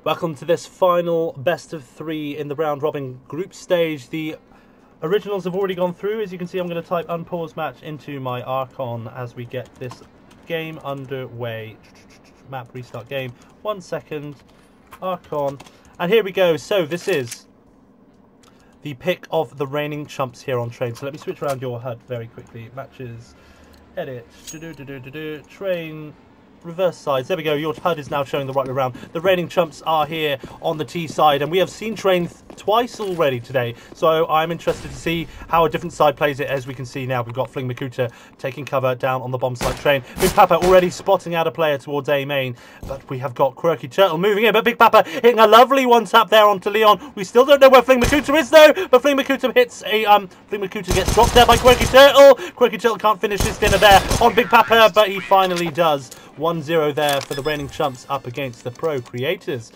Welcome to this final best of three in the round robin group stage. The originals have already gone through. As you can see, I'm going to type unpause match into my Archon as we get this game underway. Map restart game. 1 second. Archon. And here we go. So this is the pick of the reigning chumps here on train. So let me switch around your HUD very quickly. Matches. Edit. Train. Reverse sides. There we go. Your HUD is now showing the right way around. The reigning chumps are here on the T side, and we have seen train twice already today. So I'm interested to see how a different side plays it. As we can see now, we've got Fling Makuta taking cover down on the bomb side train. Big Papa already spotting out a player towards A main, but we have got Quirky Turtle moving in. But Big Papa hitting a lovely one tap there onto Leon. We still don't know where Fling Makuta is though. But Fling Makuta hits a Fling Makuta gets dropped there by Quirky Turtle. Quirky Turtle can't finish his dinner there on Big Papa, but he finally does. 1-0 there for the reigning chumps up against the pro creators.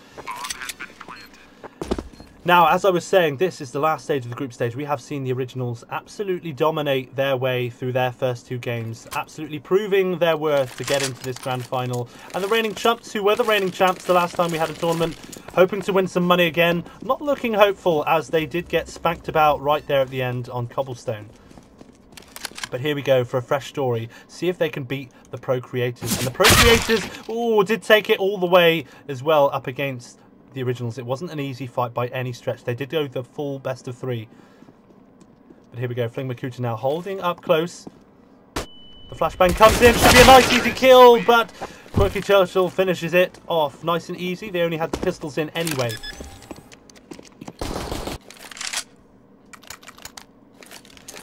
Now, as I was saying, this is the last stage of the group stage. We have seen the originals absolutely dominate their way through their first two games, absolutely proving their worth to get into this grand final. And the reigning chumps, who were the reigning champs the last time we had a tournament, hoping to win some money again, not looking hopeful as they did get spanked about right there at the end on cobblestone. But here we go for a fresh story. See if they can beat the pro creators. And the pro creators, did take it all the way as well up against the originals. It wasn't an easy fight by any stretch. They did go the full best of three. But here we go. Fling Makuta now holding up close. The flashbang comes in. Should be a nice easy kill, but Quirky Turtle finishes it off nice and easy. They only had the pistols in anyway.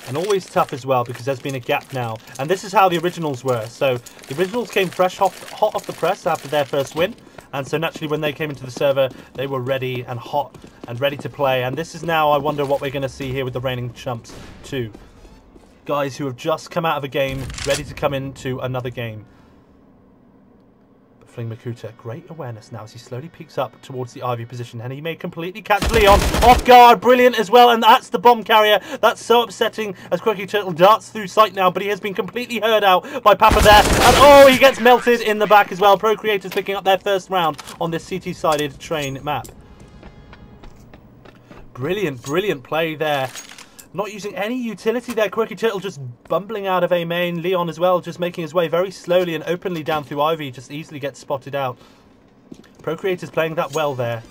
And always tough as well because there's been a gap now. And this is how the originals were. So the originals came hot off the press after their first win. And so naturally when they came into the server, they were ready and hot and ready to play. And this is now, I wonder what we're going to see here with the reigning chumps too. Guys who have just come out of a game, ready to come into another game. Fling Makuta, great awareness now as he slowly peeks up towards the Ivy position, and he may completely catch Leon off guard. Brilliant as well, and that's the bomb carrier. That's so upsetting as Quirky Turtle darts through sight now, but he has been completely heard out by Papa there, and he gets melted in the back as well. Pro Creators picking up their first round on this CT-sided train map. Brilliant, brilliant play there. Not using any utility there. Quirky Turtle just bumbling out of A main. Leon as well, just making his way very slowly and openly down through Ivy. Just easily gets spotted out. Pro Creators playing that well there.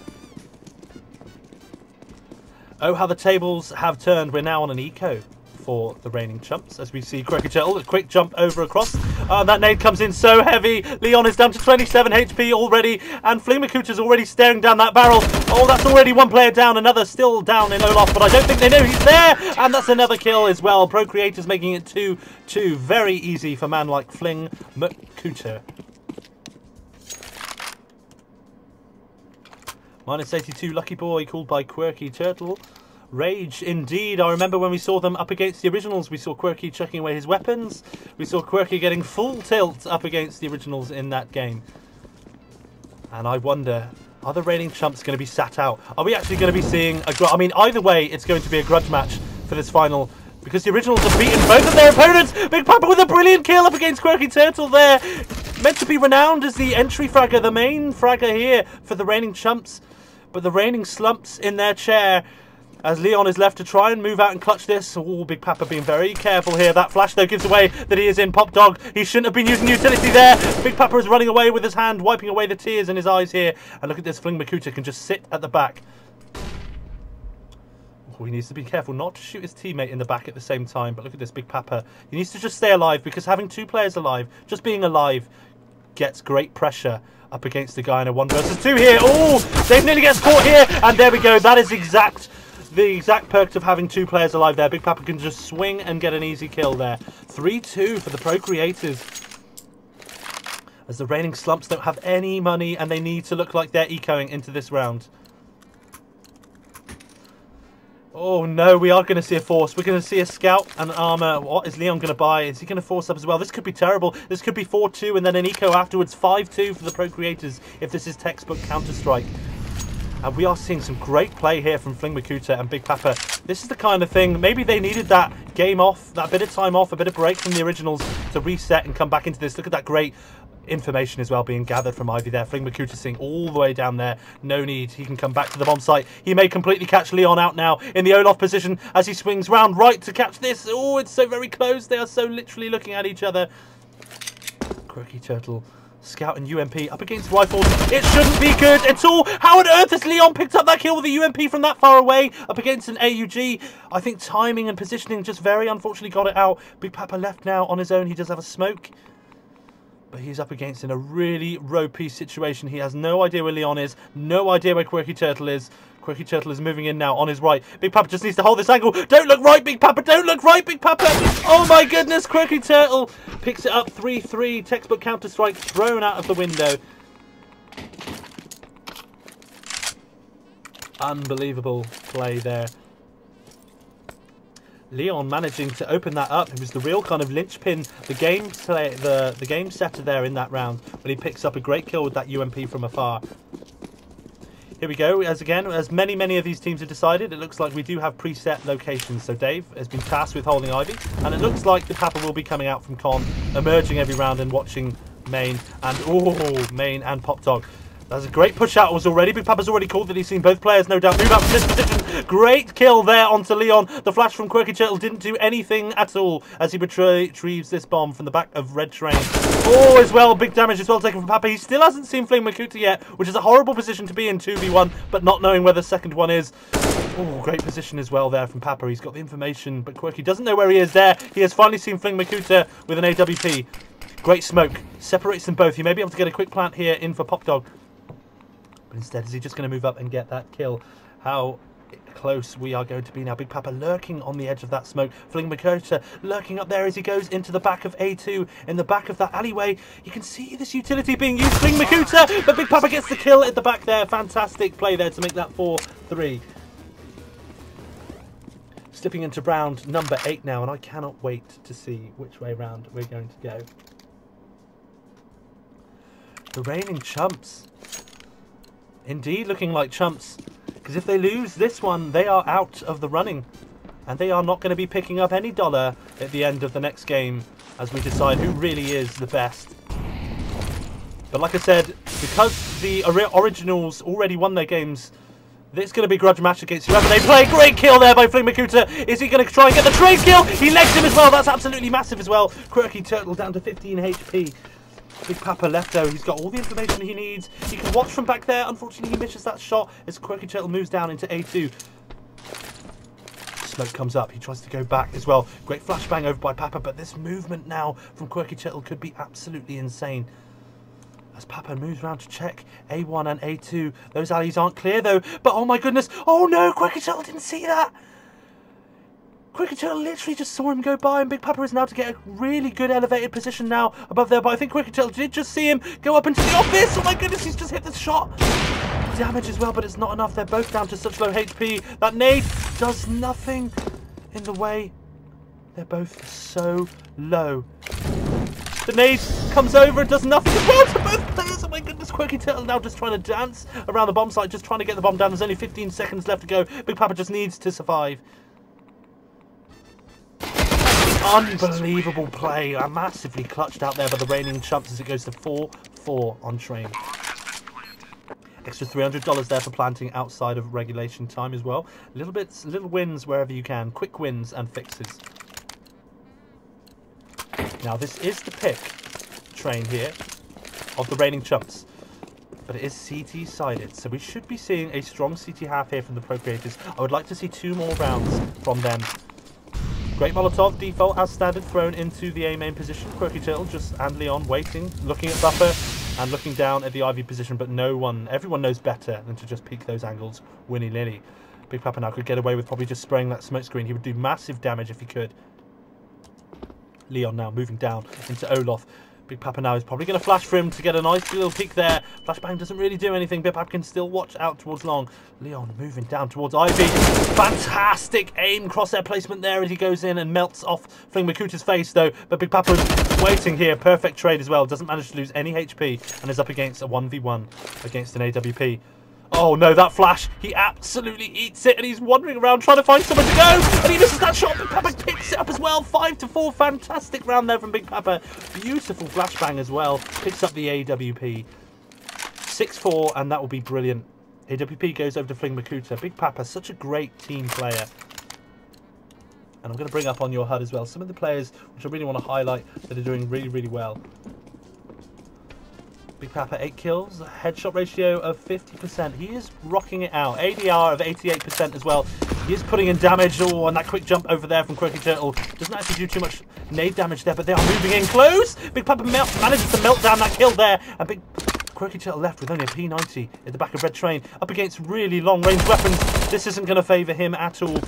Oh, how the tables have turned. We're now on an eco for the reigning chumps as we see Quirky Turtle. A quick jump over across. That nade comes in so heavy. Leon is down to 27 HP already, and Fling Makuta's already staring down that barrel. Oh, that's already one player down, another still down in Olaf, but I don't think they know he's there, and that's another kill as well. Pro Creators making it 2-2. Very easy for a man like Fling Makuta. Minus 82, lucky boy called by Quirky Turtle. Rage indeed. I remember when we saw them up against the originals, we saw Quirky chucking away his weapons. We saw Quirky getting full tilt up against the originals in that game. And I wonder, are the reigning chumps going to be sat out? Are we actually going to be seeing a I mean, either way, it's going to be a grudge match for this final, because the originals have beaten both of their opponents. Big Papa with a brilliant kill up against Quirky Turtle there. Meant to be renowned as the entry fragger, the main fragger here for the reigning chumps. But the reigning slumps in their chair as Leon is left to try and move out and clutch this. Oh, Big Papa being very careful here. That flash, though, gives away that he is in Pop Dog. He shouldn't have been using utility there. Big Papa is running away with his hand, wiping away the tears in his eyes here. And look at this. Fling Makuta can just sit at the back. Oh, he needs to be careful not to shoot his teammate in the back at the same time. But look at this. Big Papa. He needs to just stay alive, because having two players alive, just being alive, gets great pressure up against the guy in a 1 versus 2 here. Oh, Dave nearly gets caught here. And there we go. That is the exact perk of having two players alive there. Big Papa can just swing and get an easy kill there. 3-2 for the pro creators. As the reigning slumps don't have any money and they need to look like they're ecoing into this round. Oh no, we are going to see a force. We're going to see a scout and armor. What is Leon going to buy? Is he going to force up as well? This could be terrible. This could be 4-2 and then an eco afterwards. 5-2 for the pro creators if this is textbook Counter-Strike. And we are seeing some great play here from Fling Makuta and Big Papa. This is the kind of thing, maybe they needed that game off, that bit of time off, a bit of break from the originals to reset and come back into this. Look at that great information as well being gathered from Ivy there. Fling Makuta seeing all the way down there. No need. He can come back to the bomb site. He may completely catch Leon out now in the Olaf position as he swings round right to catch this. Oh, it's so very close. They are so literally looking at each other. Quirky Turtle, Scout and UMP up against rifles. It shouldn't be good at all. How on earth has Leon picked up that kill with a UMP from that far away up against an AUG? I think timing and positioning just very unfortunately got it out. Big Papa left now on his own. He does have a smoke, but he's up against in a really ropey situation. He has no idea where Leon is, no idea where Quirky Turtle is. Quirky Turtle is moving in now on his right. Big Papa just needs to hold this angle. Don't look right, Big Papa. Don't look right, Big Papa. Oh my goodness, Quirky Turtle picks it up 3-3. Textbook Counter-Strike thrown out of the window. Unbelievable play there. Leon managing to open that up. It was the real kind of linchpin, the game setter there in that round, when he picks up a great kill with that UMP from afar. Here we go. As many of these teams have decided, it looks like we do have preset locations. So Dave has been tasked with holding Ivy, and it looks like the Papa will be coming out from Con, emerging every round and watching main and Pop Dog. That's a great push out was already. Big Papa's already called that he's seen both players, no doubt, move out from this position. Great kill there onto Leon. The flash from Quirky Turtle didn't do anything at all as he retrieves this bomb from the back of Red Train. Oh, as well, big damage as well taken from Papa. He still hasn't seen Fling Makuta yet, which is a horrible position to be in 2v1, but not knowing where the second one is. Oh, great position as well there from Papa. He's got the information, but Quirky doesn't know where he is there. He has finally seen Fling Makuta with an AWP. Great smoke. Separates them both. He may be able to get a quick plant here in for Pop Dog. But instead, is he just going to move up and get that kill? How close we are going to be now. Big Papa lurking on the edge of that smoke. Fling Makuta lurking up there as he goes into the back of A2, in the back of that alleyway. You can see this utility being used. Fling Makuta, but Big Papa gets the kill at the back there. Fantastic play there to make that 4-3. Slipping into round number 8 now, and I cannot wait to see which way round we're going to go. The reigning Chumps. Indeed looking like Chumps, because if they lose this one, they are out of the running, and they are not going to be picking up any dollar at the end of the next game as we decide who really is the best. But like I said, because the originals already won their games, it's going to be a grudge match against whoever they play. Great kill there by Fling Makuta. Is he going to try and get the trade kill? He legs him as well. That's absolutely massive as well. Quirky Turtle down to 15 HP. Big Papa left though. He's got all the information he needs. He can watch from back there. Unfortunately, he misses that shot as Quirky Turtle moves down into A2. Smoke comes up. He tries to go back as well. Great flashbang over by Papa, but this movement now from Quirky Turtle could be absolutely insane. As Papa moves around to check A1 and A2. Those alleys aren't clear though. But oh my goodness. Oh no, Quirky Turtle didn't see that. Quirky Turtle literally just saw him go by, and Big Papa is now to get a really good elevated position now above there. But I think Quirky Turtle did just see him go up into the office. Oh my goodness, he's just hit the shot. Damage as well, but it's not enough. They're both down to such low HP. That nade does nothing in the way. They're both so low. The nade comes over and does nothing as well to both players. Oh my goodness, Quirky Turtle now just trying to dance around the bomb site, just trying to get the bomb down. There's only 15 seconds left to go. Big Papa just needs to survive. Unbelievable play. Massively clutched out there by the reigning Chumps as it goes to 4-4 on Train. Extra $300 there for planting outside of regulation time as well. Little wins wherever you can. Quick wins and fixes. Now this is the pick, Train here, of the reigning Chumps. But it is CT sided, so we should be seeing a strong CT half here from the Pro Creators. I would like to see 2 more rounds from them. Great Molotov, default as standard, thrown into the A main position. Quirky Turtle and Leon waiting, looking at Buffer and looking down at the Ivy position, but everyone knows better than to just peek those angles willy-nilly. Big Papa now could get away with probably just spraying that smoke screen. He would do massive damage if he could. Leon now moving down into Olaf. Big Papa now is probably going to flash for him to get a nice little peek there. Flashbang doesn't really do anything. Big Papa can still watch out towards long. Leon moving down towards Ivy. Fantastic aim crosshair placement there as he goes in and melts off Fling Makuta's face though. But Big Papa is waiting here. Perfect trade as well. Doesn't manage to lose any HP and is up against a 1v1 against an AWP. Oh no, that flash, he absolutely eats it, and he's wandering around trying to find somewhere to go, and he misses that shot. Big Papa picks it up as well. 5-4, fantastic round there from Big Papa. Beautiful flashbang as well, picks up the AWP. 6-4, and that will be brilliant. AWP goes over to Fling Makuta. Big Papa, such a great team player. And I'm going to bring up on your HUD as well some of the players which I really want to highlight that are doing really, really well. Big Papa, 8 kills, headshot ratio of 50%. He is rocking it out. ADR of 88% as well. He is putting in damage. Oh, and that quick jump over there from Quirky Turtle doesn't actually do too much nade damage there, but they are moving in close. Big Papa manages to melt down that kill there, and Big Quirky Turtle left with only a P90 at the back of Red Train, up against really long-range weapons. This isn't going to favour him at all.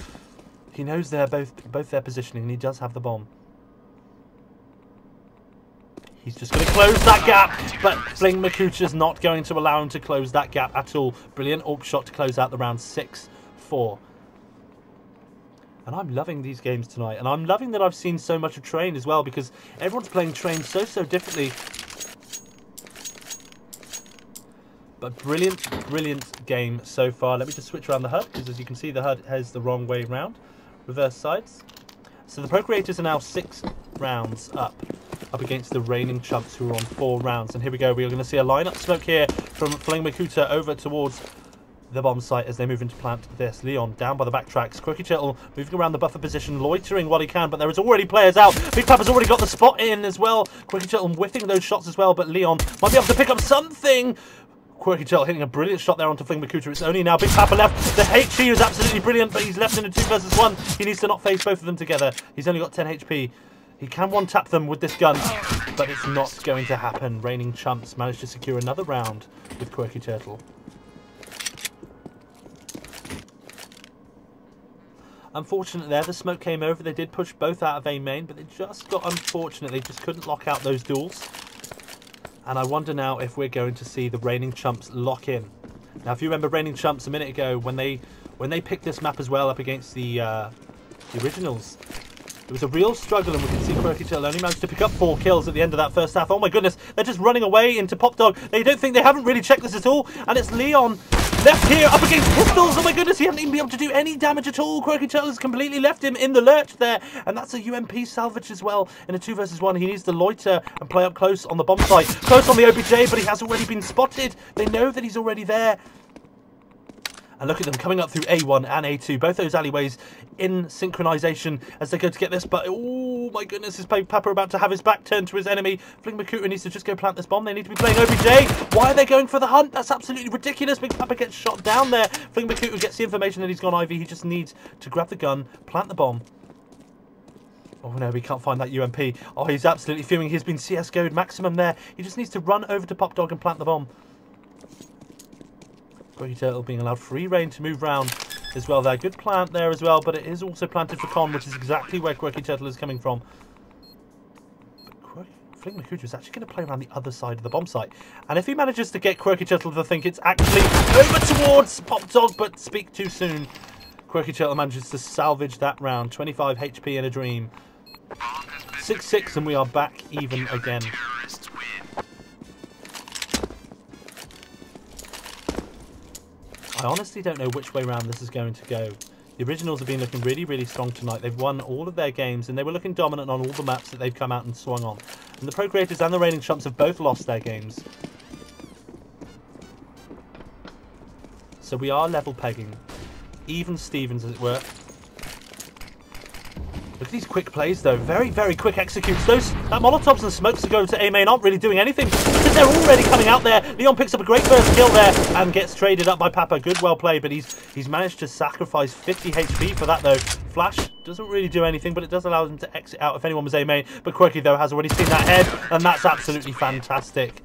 He knows they're both their positioning, and he does have the bomb. He's just going to close that gap, but Fling Makuta's not going to allow him to close that gap at all. Brilliant AWP shot to close out the round. 6-4. And I'm loving these games tonight, and I'm loving that I've seen so much of Train as well, because everyone's playing Train so differently. But brilliant game so far. Let me just switch around the HUD, because as you can see, the HUD has the wrong way round. Reverse sides. So the Pro Creators are now 6 rounds up against the reigning Chumps, who are on 4 rounds. And here we go. We are going to see a line-up smoke here from Fling Makuta over towards the bomb site as they move into plant this. Leon down by the backtracks. Quirky Turtle moving around the buffer position, loitering while he can, but there is already players out. Big Papa's already got the spot in as well. Quirky Turtle whiffing those shots as well, but Leon might be able to pick up something. Quirky Turtle hitting a brilliant shot there onto Fling Makuta. It's only now Big Papa left. The HE is absolutely brilliant, but he's left in a 2 versus 1. He needs to not face both of them together. He's only got 10 HP. He can one-tap them with this gun, but it's not going to happen. Reigning Chumps managed to secure another round with Quirky Turtle. Unfortunately there, the smoke came over. They did push both out of A main, but they just got unfortunate. They just couldn't lock out those duels. And I wonder now if we're going to see the Reigning Chumps lock in. Now, if you remember Reigning Chumps a minute ago, when they picked this map as well up against the originals, it was a real struggle, and we can see Quirky Turtle only managed to pick up 4 kills at the end of that first half. Oh my goodness, they're just running away into Pop Dog. They haven't really checked this at all, and it's Leon left here up against pistols. Oh my goodness, he hasn't even been able to do any damage at all. Quirky Turtle has completely left him in the lurch there, and that's a UMP salvage as well in a 2 versus 1. He needs to loiter and play up close on the bomb site, close on the OBJ, but he has already been spotted. They know that he's already there. And look at them coming up through A1 and A2. Both those alleyways in synchronization as they go to get this. But, oh my goodness, is Big Papa about to have his back turned to his enemy. Fling Makuta needs to just go plant this bomb. They need to be playing OBJ. Why are they going for the hunt? That's absolutely ridiculous. Big Papa gets shot down there. Fling Makuta gets the information that he's gone IV. He just needs to grab the gun, plant the bomb. Oh no, we can't find that UMP. Oh, he's absolutely fuming. He's been CSGO'd maximum there. He just needs to run over to Pop Dog and plant the bomb. Quirky Turtle being allowed free reign to move round as well there. Good plant there as well, but it is also planted for con, which is exactly where Quirky Turtle is coming from. But Fling Makuta is actually going to play around the other side of the bomb site. And if he manages to get Quirky Turtle to think it's actually over towards Pop Dog, but speak too soon, Quirky Turtle manages to salvage that round. 25 HP in a dream. 6-6, and we are back even again. I honestly don't know which way round this is going to go. The originals have been looking really strong tonight. They've won all of their games, and they were looking dominant on all the maps that they've come out and swung on. And the Pro Creators and the Reigning Chumps have both lost their games. So we are level pegging. Even Stevens, as it were. Look at these quick plays, though. Very quick executes. That Molotovs and smokes to go to A main aren't really doing anything because they're already coming out there. Leon picks up a great first kill there and gets traded up by Papa. Good, well played, but he's managed to sacrifice 50 HP for that, though. Flash doesn't really do anything, but it does allow him to exit out if anyone was A main. But Quirky, though, has already seen that head, and that's absolutely fantastic.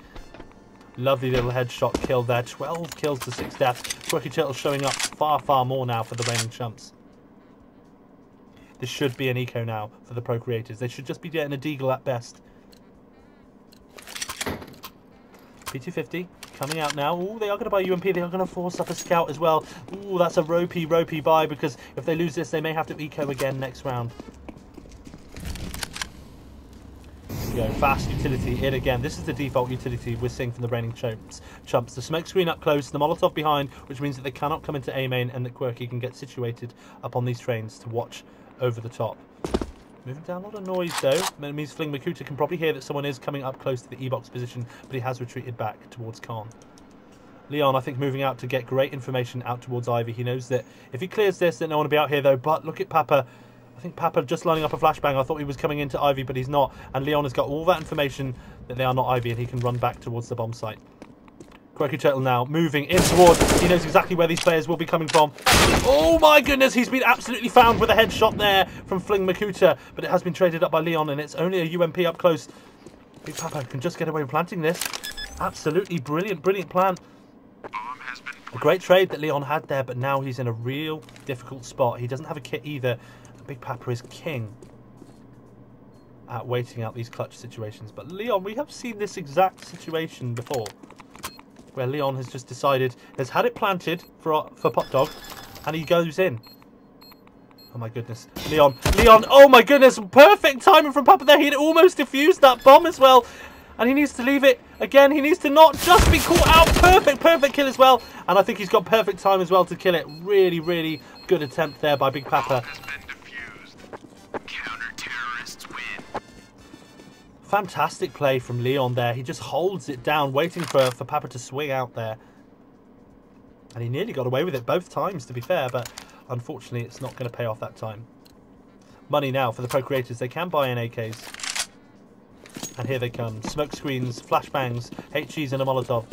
Lovely little headshot kill there. 12 kills to 6 deaths. Quirky Turtle showing up far more now for the Reigning Chumps. This should be an eco now for the Pro Creators. They should just be getting a deagle at best. P250 coming out now. Ooh, they are going to buy UMP. They are going to force up a scout as well. Ooh, that's a ropey buy, because if they lose this, they may have to eco again next round. go. Fast utility in again. This is the default utility we're seeing from the reigning Chumps. The smoke screen up close, the Molotov behind, which means that they cannot come into A main and that Quirky can get situated up on these trains to watch over the top. Moving down, a lot of noise though. That means Fling Makuta can probably hear that someone is coming up close to the E-box position, but he has retreated back towards Khan. Leon, I think, moving out to get great information out towards Ivy. He knows that if he clears this, then no one will be out here though. But look at Papa. I think Papa just lining up a flashbang. I thought he was coming into Ivy, but he's not. And Leon has got all that information that they are not Ivy, and he can run back towards the bomb site. Quirky Turtle now moving in towards. He knows exactly where these players will be coming from. Oh my goodness, he's been absolutely found with a headshot there from Fling Makuta, but it has been traded up by Leon, and it's only a UMP up close. Big Papa can just get away with planting this. Absolutely brilliant, brilliant plan. A great trade that Leon had there, but now he's in a real difficult spot. He doesn't have a kit either. Big Papa is king at waiting out these clutch situations. But Leon, we have seen this exact situation before, where Leon has just decided, has had it planted for Pop Dog, and he goes in. Oh my goodness. Leon, oh my goodness, perfect timing from Papa there. He had almost defused that bomb as well. And he needs to leave it again. He needs to not just be caught out. Perfect kill as well. And I think he's got perfect time as well to kill it. Really, really good attempt there by Big Papa. Fantastic play from Leon there. He just holds it down, waiting for Papa to swing out there. And he nearly got away with it both times, to be fair, but unfortunately it's not going to pay off that time. Money now for the Pro Creators. They can buy in AKs. And here they come. Smoke screens, flashbangs, HGs and a Molotov.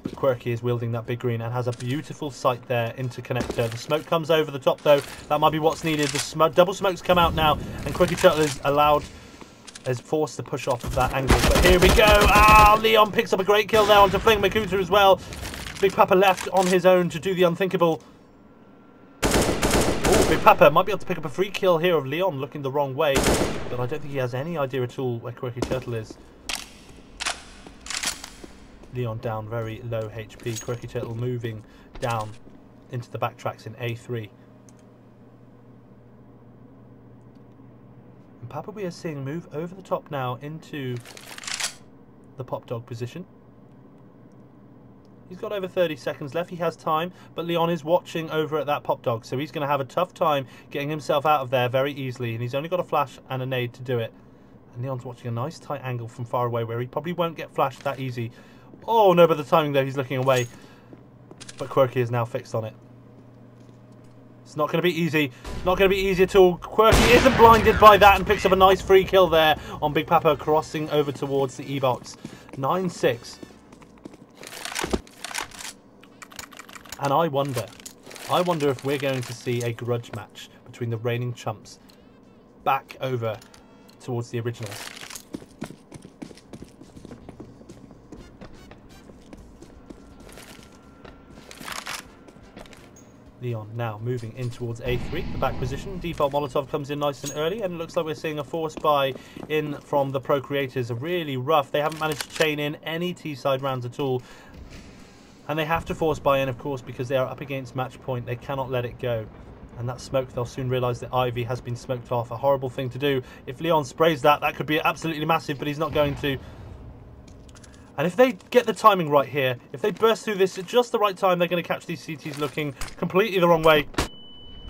But Quirky is wielding that big green and has a beautiful sight there into connector. The smoke comes over the top though. That might be what's needed. The double smokes come out now, and Quirky Turtle is forced to push off of that angle. But here we go. Ah, Leon picks up a great kill there onto Fling Makuta as well. Big Papa left on his own to do the unthinkable. Oh, Big Papa might be able to pick up a free kill here of Leon looking the wrong way, but I don't think he has any idea at all where Quirky Turtle is. Leon down very low HP. Quirky Turtle moving down into the backtracks in A3. And Papa we are seeing move over the top now into the Pop Dog position. He's got over 30 seconds left. He has time, but Leon is watching over at that Pop Dog, so he's going to have a tough time getting himself out of there very easily, and he's only got a flash and a nade to do it. And Leon's watching a nice tight angle from far away where he probably won't get flashed that easy. Oh no, but the timing there, he's looking away. But Quirky is now fixed on it. It's not going to be easy. Not going to be easy at all. Quirky isn't blinded by that and picks up a nice free kill there on Big Papa crossing over towards the E-box. 9-6. And I wonder if we're going to see a grudge match between the reigning Chumps back over towards the originals. Leon now moving in towards A3, the back position. Default Molotov comes in nice and early, and it looks like we're seeing a force buy in from the Pro Creators. Really rough. They haven't managed to chain in any T-side rounds at all. And they have to force buy in, of course, because they are up against match point. They cannot let it go. And that smoke, they'll soon realise that Ivy has been smoked off. A horrible thing to do. If Leon sprays that, that could be absolutely massive, but he's not going to. And if they get the timing right here, if they burst through this at just the right time, they're going to catch these CTs looking completely the wrong way.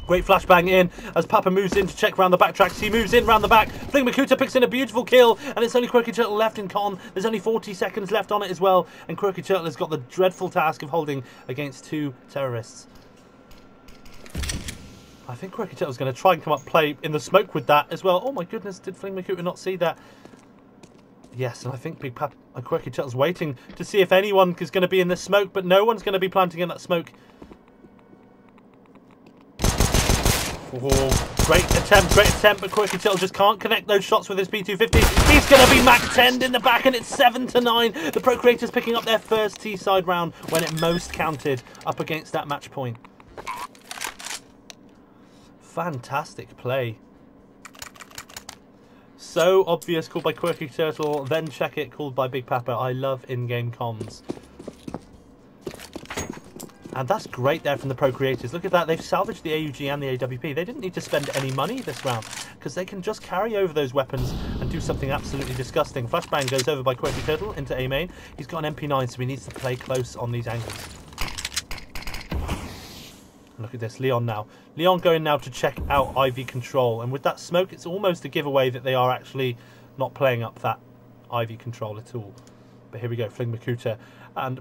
Great flashbang in as Papa moves in to check round the backtracks. He moves in round the back. Fling Makuta picks in a beautiful kill, and it's only Quirky Turtle left in con. There's only 40 seconds left on it as well, and Quirky Turtle has got the dreadful task of holding against two terrorists. I think Quirky Turtle's going to try and come up play in the smoke with that as well. Oh my goodness, did Fling Makuta not see that? Yes, and I think Big Papa and Quirky Turtle's waiting to see if anyone is going to be in the smoke, but no one's going to be planting in that smoke. Oh, great attempt, but Quirky Turtle just can't connect those shots with his P250. He's going to be Mac 10'd in the back, and it's 7-9. The Pro Creators picking up their first T-side round when it most counted up against that match point. Fantastic play. So obvious, called by Quirky Turtle, then check it, called by Big Papa. I love in-game comms. And that's great there from the Pro Creators. Look at that, they've salvaged the AUG and the AWP. They didn't need to spend any money this round, because they can just carry over those weapons and do something absolutely disgusting. Flashbang goes over by Quirky Turtle into A main. He's got an MP9, so he needs to play close on these angles. Look at this, Leon now. Leon going now to check out Ivy control. And with that smoke, it's almost a giveaway that they are actually not playing up that Ivy control at all. But here we go, Fling Makuta. And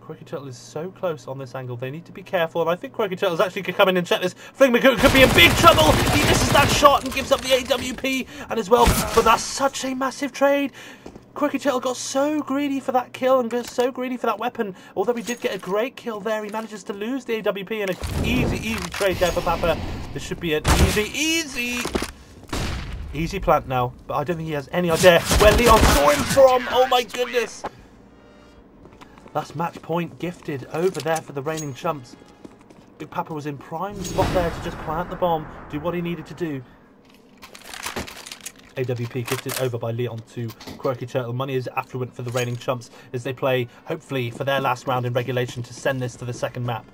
Quirky Turtle is so close on this angle. They need to be careful. And I think Quirky Turtle's actually could come in and check this. Fling Makuta could be in big trouble. He misses that shot and gives up the AWP. And as well, but that's such a massive trade. Quirky Turtle got so greedy for that kill and got so greedy for that weapon. Although he did get a great kill there, he manages to lose the AWP in an easy trade there for Papa. This should be an easy plant now. But I don't think he has any idea where Leon saw him from. Oh my goodness. That's match point gifted over there for the reigning Chumps. Big Papa was in prime spot there to just plant the bomb, do what he needed to do. AWP gifted over by Leon to Quirky Turtle. Money is affluent for the reigning Chumps as they play, hopefully, for their last round in regulation to send this to the second map.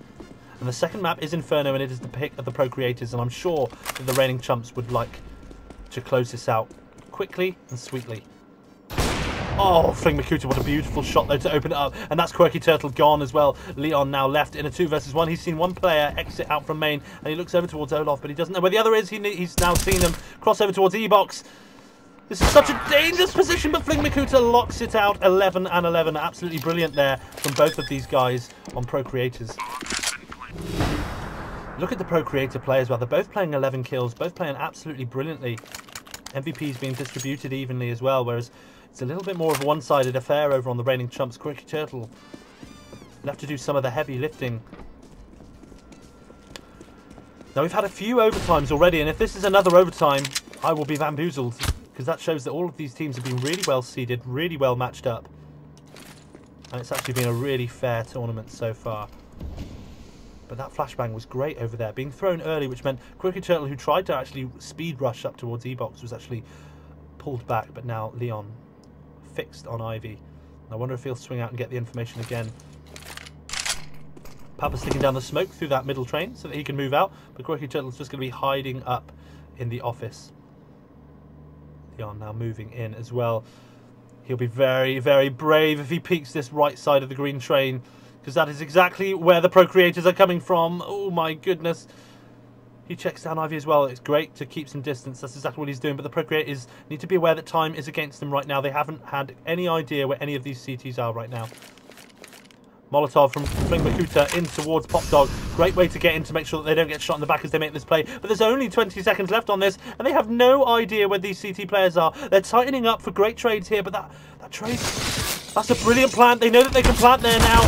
And the second map is Inferno, and it is the pick of the Pro Creators, and I'm sure that the reigning Chumps would like to close this out quickly and sweetly. Oh, Fling Makuta, what a beautiful shot though to open it up. And that's Quirky Turtle gone as well. Leon now left in a 2 versus 1. He's seen one player exit out from main, and he looks over towards Olaf, but he doesn't know where the other is. He's now seen them cross over towards E-Box. This is such a dangerous position, but Fling Makuta locks it out 11 and 11. Absolutely brilliant there from both of these guys on Pro Creators. Look at the Pro Creator play as well. They're both playing 11 kills, both playing absolutely brilliantly. MVPs being distributed evenly as well, whereas it's a little bit more of a one-sided affair over on the reigning Chumps. Quirky Turtle will have to do some of the heavy lifting. Now, we've had a few overtimes already, and if this is another overtime, I will be bamboozled, because that shows that all of these teams have been really well seeded, really well matched up. And it's actually been a really fair tournament so far. But that flashbang was great over there, being thrown early, which meant Quirky Turtle, who tried to actually speed rush up towards E-Box, was actually pulled back. But now Leon fixed on Ivy. I wonder if he'll swing out and get the information again. Papa's sticking down the smoke through that middle train so that he can move out, but Quirky Turtle's just going to be hiding up in the office. Leon now moving in as well. He'll be very, very brave if he peeks this right side of the green train, because that is exactly where the Pro Creators are coming from. Oh my goodness. He checks down Ivy as well. It's great to keep some distance. That's exactly what he's doing. But the Pro Creators need to be aware that time is against them right now. They haven't had any idea where any of these CTs are right now. Molotov from Fling Makuta in towards Pop Dog. Great way to get in to make sure that they don't get shot in the back as they make this play. But there's only 20 seconds left on this, and they have no idea where these CT players are. They're tightening up for great trades here, but that trade, that's a brilliant plant. They know that they can plant there now.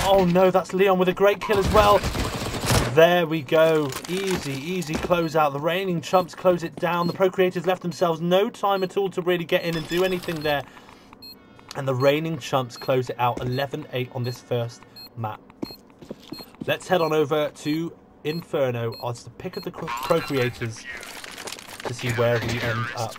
Oh no, that's Leon with a great kill as well. There we go. Easy closeout. The reigning Chumps close it down. The Pro Creators left themselves no time at all to really get in and do anything there. And the reigning Chumps close it out 11-8 on this first map. Let's head on over to Inferno. It's the pick of the Pro Creators to see where we end up.